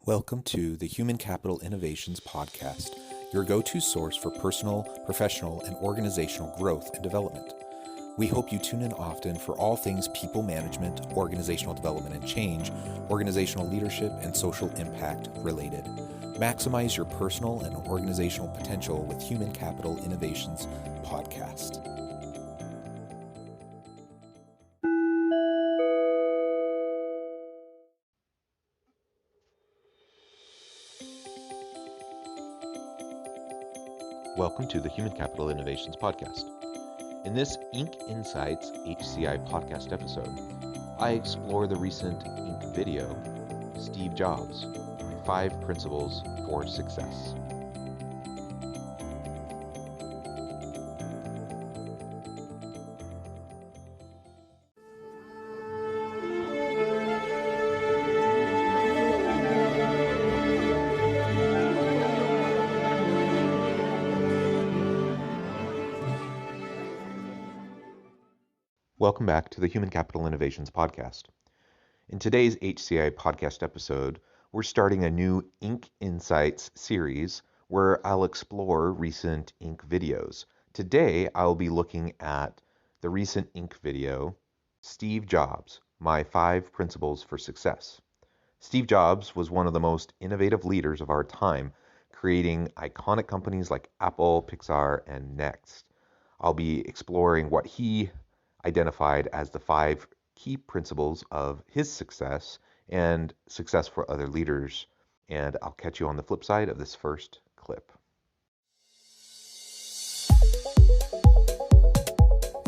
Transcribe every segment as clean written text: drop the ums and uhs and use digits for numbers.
Welcome to the Human Capital Innovations Podcast, your go-to source for personal, professional, and organizational growth and development. We hope you tune in often for all things people management, organizational development and change, organizational leadership, and social impact related. Maximize your personal and organizational potential with Human Capital Innovations Podcast. Welcome to the Human Capital Innovations Podcast. In this Inc. Insights HCI podcast episode, I explore the recent Inc. video, Steve Jobs, My 5 Principles for Success. Welcome back to the Human Capital Innovations Podcast. In today's HCI podcast episode, we're starting a new Inc. Insights series where I'll explore recent Inc. videos. Today, I'll be looking at the recent Inc. video, Steve Jobs, My 5 Principles for Success. Steve Jobs was one of the most innovative leaders of our time, creating iconic companies like Apple, Pixar, and Next. I'll be exploring what he identified as the 5 key principles of his success and success for other leaders. And I'll catch you on the flip side of this first clip.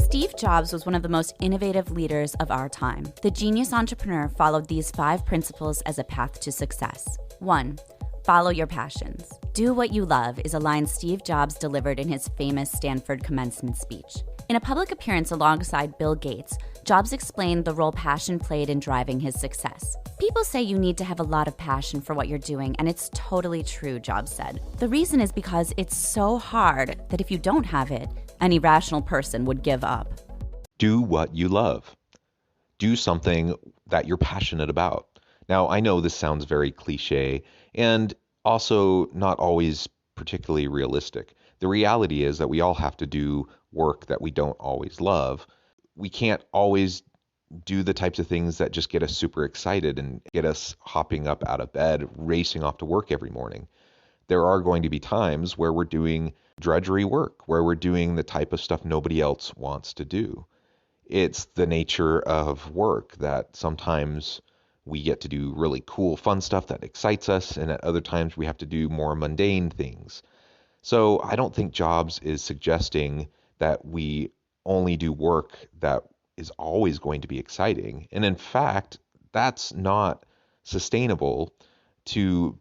Steve Jobs was one of the most innovative leaders of our time. The genius entrepreneur followed these 5 principles as a path to success. 1. Follow your passions. Do what you love is a line Steve Jobs delivered in his famous Stanford commencement speech. In a public appearance alongside Bill Gates, Jobs explained the role passion played in driving his success. People say you need to have a lot of passion for what you're doing, and it's totally true, Jobs said. The reason is because it's so hard that if you don't have it, any rational person would give up. Do what you love. Do something that you're passionate about. Now, I know this sounds very cliche and also not always particularly realistic. The reality is that we all have to do work that we don't always love. We can't always do the types of things that just get us super excited and get us hopping up out of bed, racing off to work every morning. There are going to be times where we're doing drudgery work, where we're doing the type of stuff nobody else wants to do. It's the nature of work that sometimes we get to do really cool, fun stuff that excites us, and at other times we have to do more mundane things. So I don't think Jobs is suggesting that we only do work that is always going to be exciting. And in fact, that's not sustainable to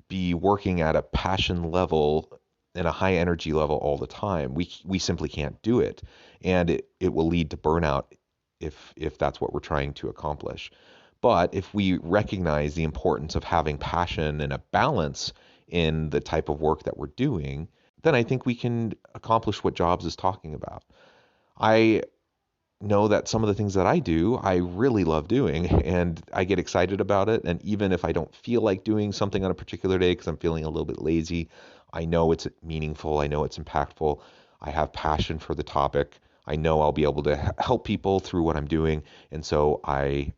be working at a passion level and a high energy level all the time. We simply can't do it. And it will lead to burnout if that's what we're trying to accomplish. But if we recognize the importance of having passion and a balance in the type of work that we're doing, then I think we can accomplish what Jobs is talking about. I know that some of the things that I do, I really love doing, and I get excited about it. And even if I don't feel like doing something on a particular day because I'm feeling a little bit lazy, I know it's meaningful. I know it's impactful. I have passion for the topic. I know I'll be able to help people through what I'm doing. And so I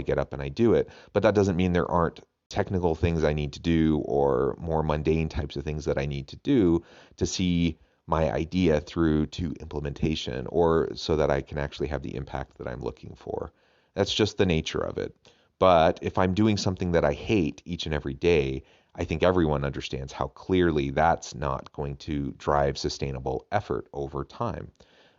get up and I do it. But that doesn't mean there aren't technical things I need to do or more mundane types of things that I need to do to see my idea through to implementation, or so that I can actually have the impact that I'm looking for. That's just the nature of it. But if I'm doing something that I hate each and every day, I think everyone understands how clearly that's not going to drive sustainable effort over time.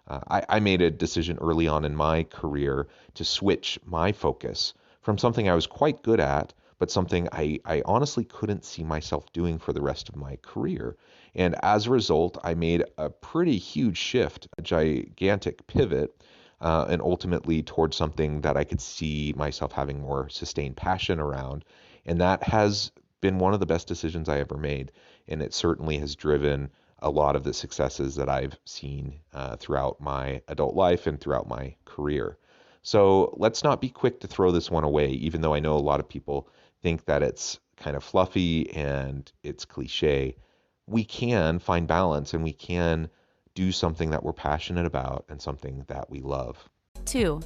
I made a decision early on in my career to switch my focus from something I was quite good at, but something I honestly couldn't see myself doing for the rest of my career. And as a result, I made a pretty huge shift, a gigantic pivot, and ultimately towards something that I could see myself having more sustained passion around. And that has been one of the best decisions I ever made. And it certainly has driven a lot of the successes that I've seen throughout my adult life and throughout my career. So let's not be quick to throw this one away, even though I know a lot of people think that it's kind of fluffy and it's cliche, we can find balance and we can do something that we're passionate about and something that we love. 2.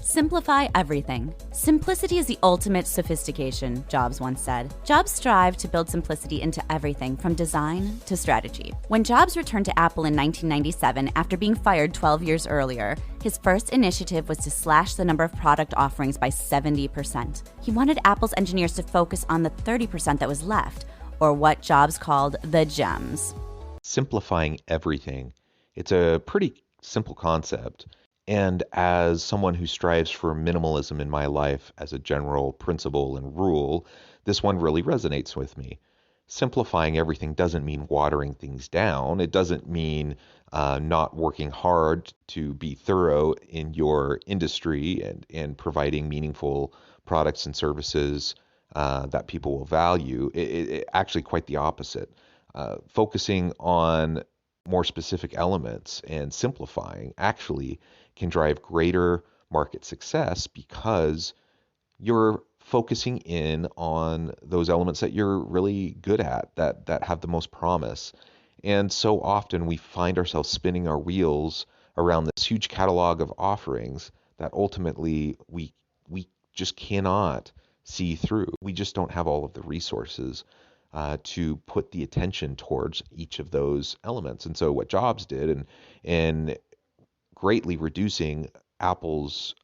Simplify everything. Simplicity is the ultimate sophistication, Jobs once said. Jobs strive to build simplicity into everything from design to strategy. When Jobs returned to Apple in 1997 after being fired 12 years earlier, his first initiative was to slash the number of product offerings by 70%. He wanted Apple's engineers to focus on the 30% that was left, or what Jobs called the gems. Simplifying everything. It's a pretty simple concept. And as someone who strives for minimalism in my life as a general principle and rule, this one really resonates with me. Simplifying everything doesn't mean watering things down. It doesn't mean not working hard to be thorough in your industry and providing meaningful products and services that people will value. Actually, quite the opposite. Focusing on more specific elements and simplifying actually can drive greater market success because you're focusing in on those elements that you're really good at, that have the most promise. And so often we find ourselves spinning our wheels around this huge catalog of offerings that ultimately we just cannot see through. We just don't have all of the resources to put the attention towards each of those elements. And so what Jobs did, and greatly reducing Apple's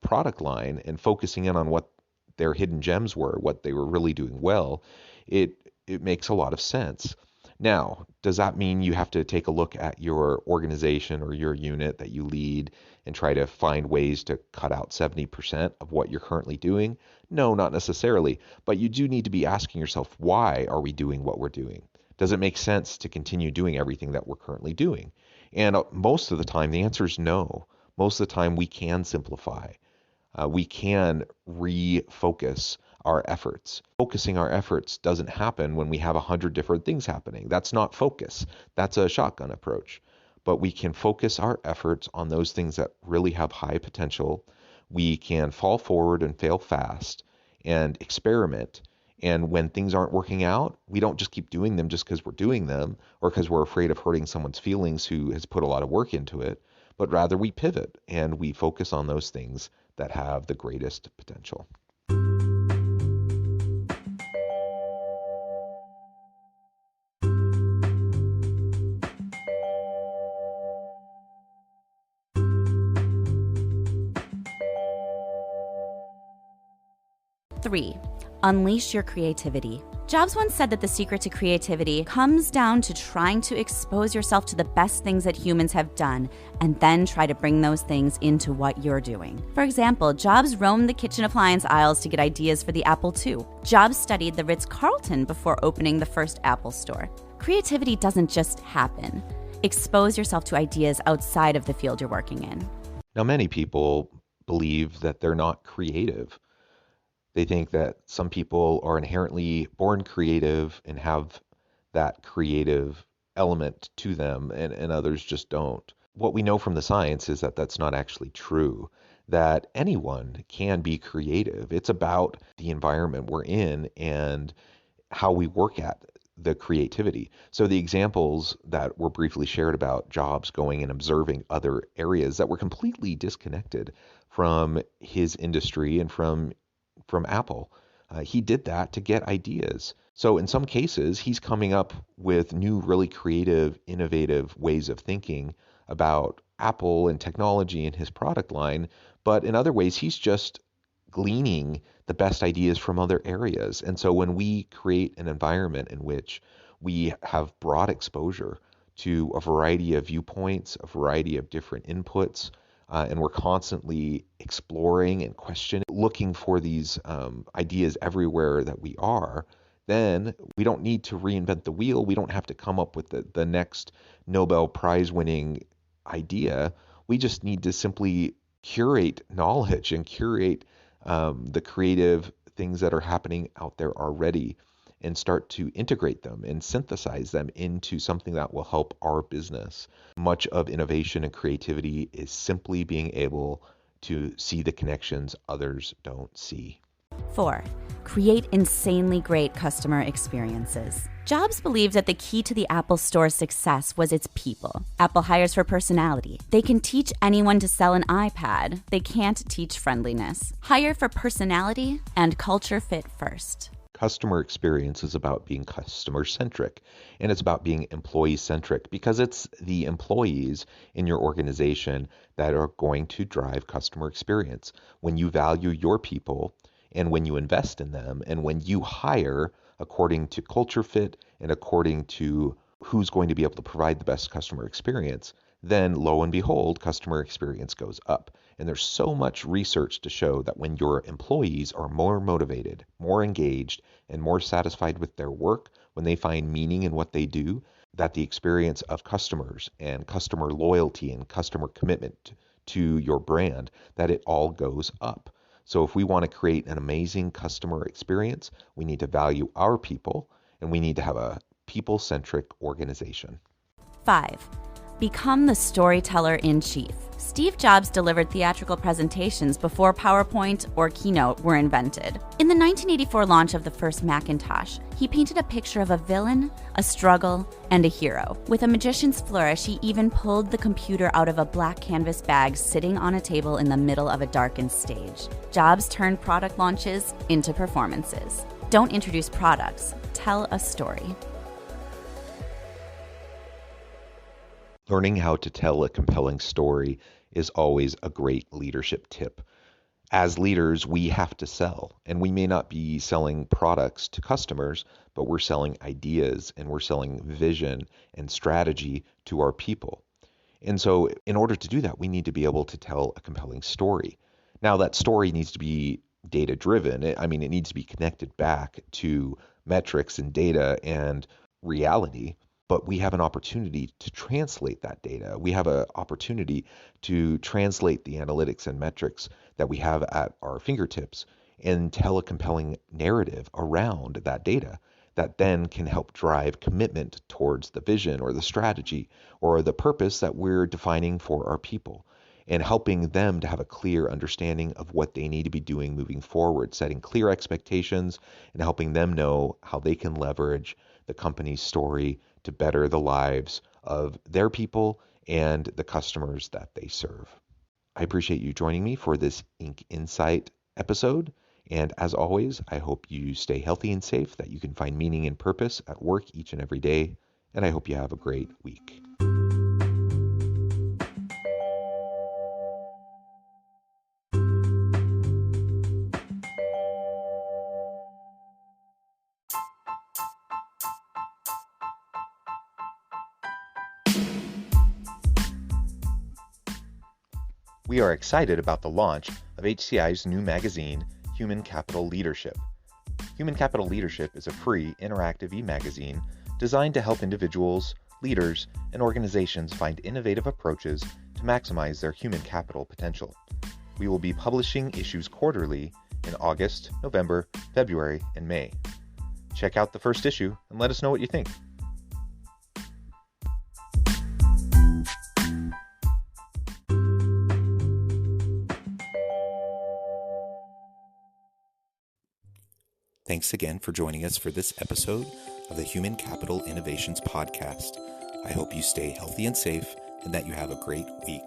product line and focusing in on what their hidden gems were, what they were really doing well, it makes a lot of sense. Now, does that mean you have to take a look at your organization or your unit that you lead and try to find ways to cut out 70% of what you're currently doing? No, not necessarily. But you do need to be asking yourself, why are we doing what we're doing? Does it make sense to continue doing everything that we're currently doing? And most of the time, the answer is no. Most of the time, we can simplify. We can refocus our efforts. Focusing our efforts doesn't happen when we have 100 different things happening. That's not focus. That's a shotgun approach. But we can focus our efforts on those things that really have high potential. We can fall forward and fail fast and experiment. And when things aren't working out, we don't just keep doing them just because we're doing them or because we're afraid of hurting someone's feelings who has put a lot of work into it, but rather we pivot and we focus on those things that have the greatest potential. Three, unleash your creativity. Jobs once said that the secret to creativity comes down to trying to expose yourself to the best things that humans have done and then try to bring those things into what you're doing. For example, Jobs roamed the kitchen appliance aisles to get ideas for the Apple II. Jobs studied the Ritz-Carlton before opening the first Apple store. Creativity doesn't just happen. Expose yourself to ideas outside of the field you're working in. Now, many people believe that they're not creative. They think that some people are inherently born creative and have that creative element to them, and others just don't. What we know from the science is that that's not actually true, that anyone can be creative. It's about the environment we're in and how we work at the creativity. So the examples that were briefly shared about Jobs going and observing other areas that were completely disconnected from his industry and from Apple. He did that to get ideas. So in some cases, he's coming up with new, really creative, innovative ways of thinking about Apple and technology and his product line. But in other ways, he's just gleaning the best ideas from other areas. And so when we create an environment in which we have broad exposure to a variety of viewpoints, a variety of different inputs, and we're constantly exploring and questioning, looking for these ideas everywhere that we are, then we don't need to reinvent the wheel. We don't have to come up with the next Nobel Prize winning idea. We just need to simply curate knowledge and curate the creative things that are happening out there already and start to integrate them and synthesize them into something that will help our business. Much of innovation and creativity is simply being able to see the connections others don't see. 4. Create insanely great customer experiences. Jobs believed that the key to the Apple Store's success was its people. Apple hires for personality. They can teach anyone to sell an iPad. They can't teach friendliness. Hire for personality and culture fit first. Customer experience is about being customer centric, and it's about being employee centric because it's the employees in your organization that are going to drive customer experience. When you value your people and when you invest in them and when you hire according to culture fit and according to who's going to be able to provide the best customer experience, then lo and behold, customer experience goes up. And there's so much research to show that when your employees are more motivated, more engaged, and more satisfied with their work, when they find meaning in what they do, that the experience of customers and customer loyalty and customer commitment to your brand, that it all goes up. So if we want to create an amazing customer experience, we need to value our people and we need to have a people-centric organization. 5. Become the storyteller in chief. Steve Jobs delivered theatrical presentations before PowerPoint or Keynote were invented. In the 1984 launch of the first Macintosh, he painted a picture of a villain, a struggle, and a hero. With a magician's flourish, he even pulled the computer out of a black canvas bag sitting on a table in the middle of a darkened stage. Jobs turned product launches into performances. Don't introduce products, tell a story. Learning how to tell a compelling story is always a great leadership tip. As leaders, we have to sell, and we may not be selling products to customers, but we're selling ideas and we're selling vision and strategy to our people. And so in order to do that, we need to be able to tell a compelling story. Now, that story needs to be data driven. It needs to be connected back to metrics and data and reality. But we have an opportunity to translate that data. We have an opportunity to translate the analytics and metrics that we have at our fingertips and tell a compelling narrative around that data that then can help drive commitment towards the vision or the strategy or the purpose that we're defining for our people and helping them to have a clear understanding of what they need to be doing moving forward, setting clear expectations and helping them know how they can leverage the company's story to better the lives of their people and the customers that they serve. I appreciate you joining me for this Inc. Insight episode. And as always, I hope you stay healthy and safe, that you can find meaning and purpose at work each and every day. And I hope you have a great week. We are excited about the launch of HCI's new magazine, Human Capital Leadership. Human Capital Leadership is a free, interactive e-magazine designed to help individuals, leaders, and organizations find innovative approaches to maximize their human capital potential. We will be publishing issues quarterly in August, November, February, and May. Check out the first issue and let us know what you think. Thanks again for joining us for this episode of the Human Capital Innovations Podcast. I hope you stay healthy and safe and that you have a great week.